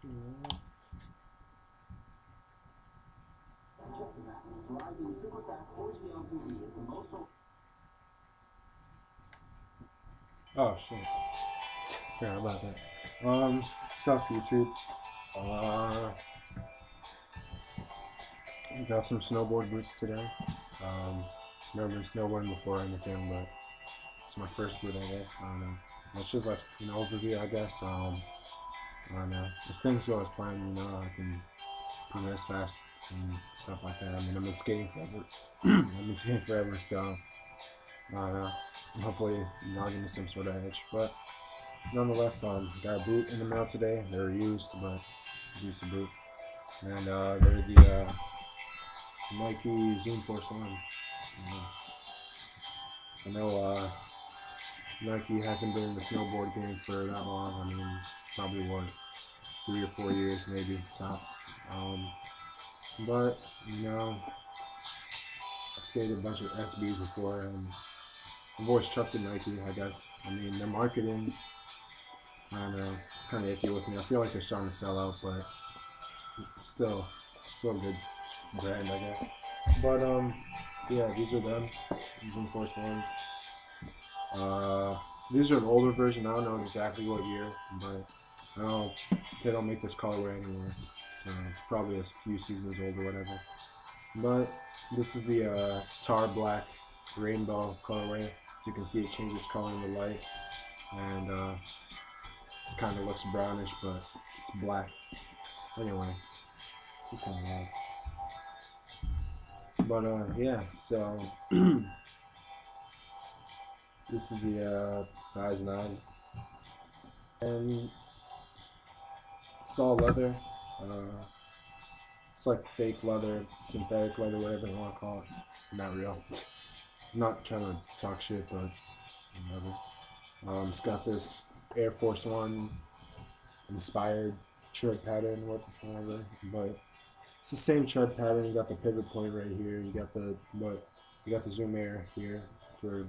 Oh shit. Forgot about that. What's up, YouTube? Uh, got some snowboard boots today. Never been snowboarding before or anything, but it's my first boot, I guess. I don't know. It's just like an overview, I guess. I don't know. If things go as planned, I can progress fast and stuff like that. I mean, I've been skating forever. I've been skating forever, so I don't know. Hopefully, I'll give me some sort of edge. But nonetheless, got a boot in the mail today. They're used, but used to boot, and they're the Nike Zoom Force One. I know Nike hasn't been in the snowboard game for that long. I mean, probably what 3 or 4 years, maybe tops. But I've skated a bunch of SBs before, and I've always trusted Nike. I guess. I mean, their marketing, I don't know, it's kind of iffy with me. I feel like they're starting to sell out, but still a good brand, I guess. But yeah, these are them. These Enforced ones. These are an older version. I don't know exactly what year, but I don't. They don't make this colorway anymore, so it's probably a few seasons old or whatever. But this is the tar black rainbow colorway. As you can see, it changes color in the light, and it kind of looks brownish, but it's black. Anyway, this is kind of loud. But yeah, so this is the size 9, and it's all leather. It's like fake leather, synthetic leather, whatever you want to call it. It's not real. I'm not trying to talk shit, but whatever. It's got this Air Force One inspired tread pattern, whatever, but it's the same tread pattern. You got the pivot point right here. You got the Zoom Air here for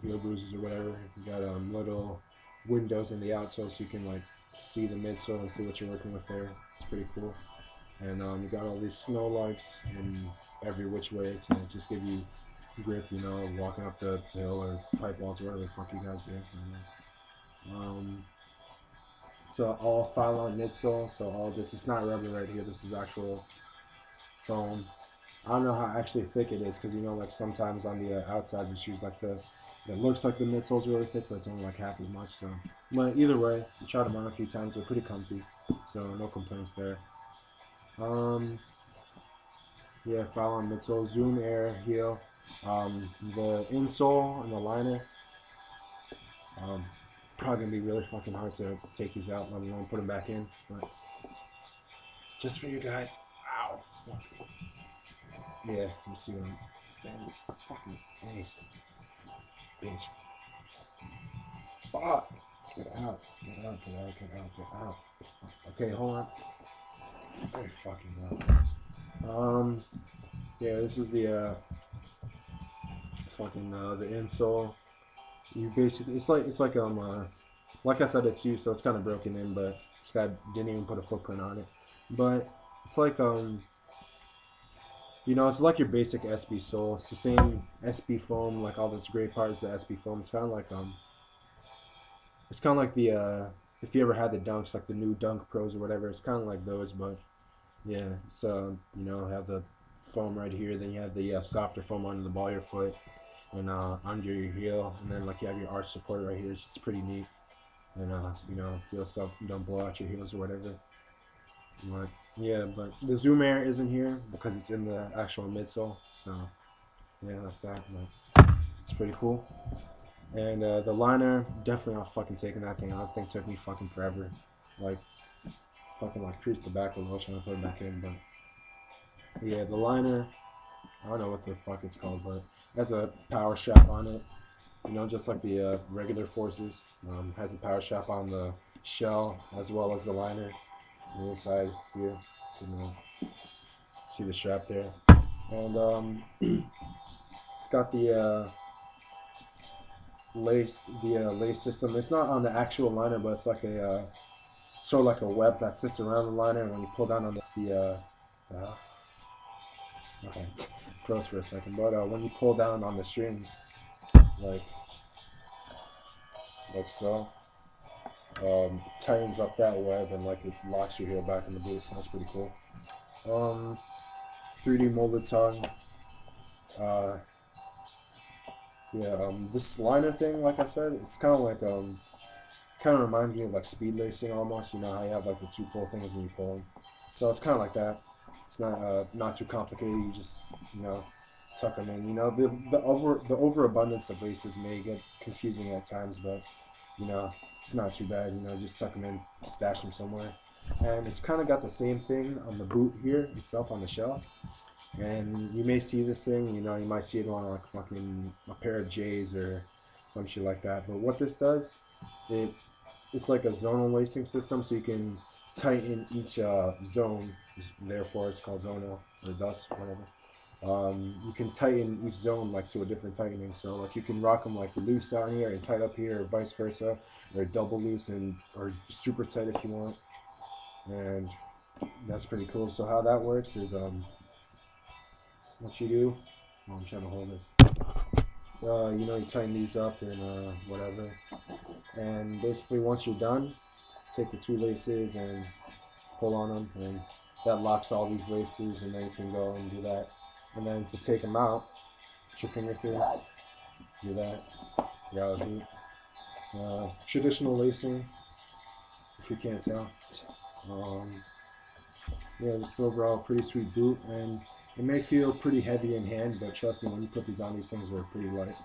heel bruises or whatever. You got little windows in the outsole so you can like see the midsole and see what you're working with there. It's pretty cool. And you got all these snow likes in every which way to just give you grip, walking up the hill or pipe walls, whatever the fuck you guys do. So all Phylon midsole, so all this, it's not rubber right here, this is actual foam. I don't know how actually thick it is, because like sometimes on the outsides of shoes, like it looks like the midsole's really thick, but it's only like half as much. So, but either way, I tried them on a few times. They're pretty comfy, so no complaints there. Yeah, Phylon midsole, Zoom Air heel. The insole and the liner. It's probably gonna be really fucking hard to take these out, let alone put them back in. But just for you guys. Ow, fuck. Yeah, you see what I'm saying? Fucking hey, bitch. Fuck. Get out. Get out. Get out. Get out. Get out. Okay, hold on. Very fucking low. Yeah, this is the fucking the insole. You basically, it's like like I said, it's used, so it's kind of broken in, but this guy didn't even put a footprint on it. But it's like it's like your basic SB sole. It's the same SB foam, like all this great parts of SB foam. It's kind of like the if you ever had the Dunks, like the new Dunk Pros or whatever. It's kind of like those, but yeah. So have the foam right here. Then you have the softer foam under the ball of your foot and under your heel, and then like you have your arch support right here. It's pretty neat, and heel stuff don't blow out your heels or whatever. But yeah, but the Zoom Air isn't here because it's in the actual midsole. So yeah, that's that. But it's pretty cool. And the liner, definitely not fucking taking that thing out. That thing took me fucking forever. Like fucking like creased the back a little trying to put it back in. But yeah, the liner, I don't know what the fuck it's called, but it has a power strap on it. Just like the regular Forces. Has a power strap on the shell as well as the liner on the inside here. You can see the strap there. And it's got the lace system. It's not on the actual liner, but it's like a sort of like a web that sits around the liner, and when you pull down on okay, froze for a second, but when you pull down on the strings, like so, tightens up that web and like it locks your heel back in the boot. So that's pretty cool. Um, 3D molded tongue. Uh, yeah. This liner thing, like I said, it's kind of like kind of reminds me of like speed lacing almost. You know how you have like the two pull things and you pull them. So it's kind of like that. It's not too complicated. You just tuck them in. You know the overabundance of laces may get confusing at times, but it's not too bad. Just tuck them in, stash them somewhere. And it's kind of got the same thing on the boot here itself on the shell. And you may see this thing, you might see it on like fucking a pair of J's or some shit like that. But what this does, it it's like a zonal lacing system, so you can tighten each zone. Therefore, it's called zonal or thus whatever. You can tighten each zone like to a different tightening. So like you can rock them like loose down here and tight up here, or vice versa, or double loose and or super tight if you want. And that's pretty cool. So how that works is what you do. Oh, I'm trying to hold this. You tighten these up and whatever. And basically, once you're done, take the two laces and pull on them, and that locks all these laces, and then you can go and do that. And then to take them out, put your finger through, do that. Reality. Traditional lacing, if you can't tell. Um, yeah, this overall pretty sweet boot, and it may feel pretty heavy in hand, but trust me, when you put these on, these things are pretty light.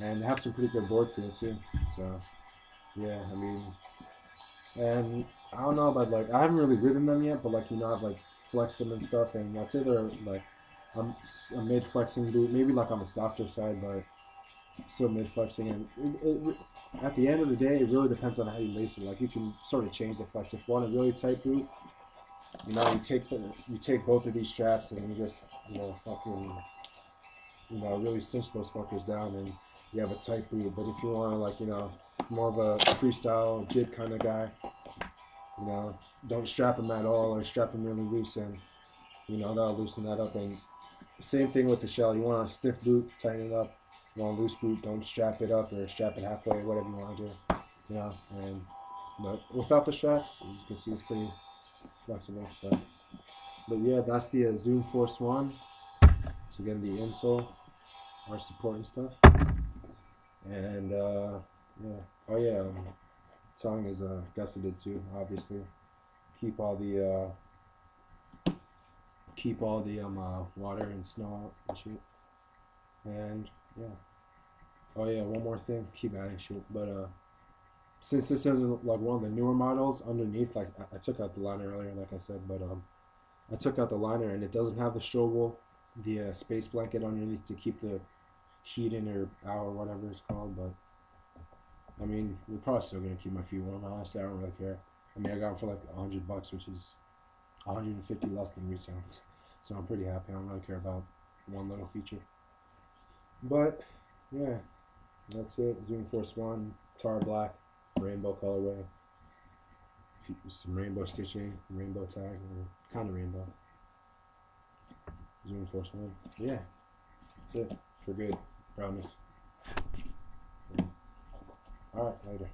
And they have some pretty good board feel too. So, yeah, I mean, and I don't know about like I haven't really ridden them yet, but like I've like flexed them and stuff, and I'd say they're like a mid flexing boot, maybe like on the softer side, but still mid flexing. And at the end of the day, it really depends on how you lace it. Like you can sort of change the flex. If you want a really tight boot, you take both of these straps and you just fucking really cinch those fuckers down and you have a tight boot. But if you want to like more of a freestyle jig kind of guy, don't strap them at all or strap them really loose, and that'll loosen that up. And same thing with the shell. You want a stiff boot, tighten it up. You want a loose boot, don't strap it up or strap it halfway, whatever you want to do. And but without the straps, as you can see, it's pretty flexible. So, but yeah, that's the Zoom Force One. So again, the insole, our support and stuff. And yeah, oh yeah, tongue is gusseted too. Obviously, keep all the water and snow out and shit. And yeah, oh yeah, one more thing. Keep adding shit, but since this is like one of the newer models, underneath, like I took out the liner earlier, like I said, but I took out the liner and it doesn't have the Strobel, the space blanket underneath to keep the heat in or out or whatever it's called. But I mean, we're probably still gonna keep my feet warm. Honestly, I don't really care. I mean, I got them for like $100, which is 150 less than retail, so I'm pretty happy. I don't really care about one little feature. But yeah, that's it. Zoom Force One, tar black, rainbow colorway, some rainbow stitching, rainbow tag, or kind of rainbow. Zoom Force One. Yeah, that's it for good. Promise. All right, later.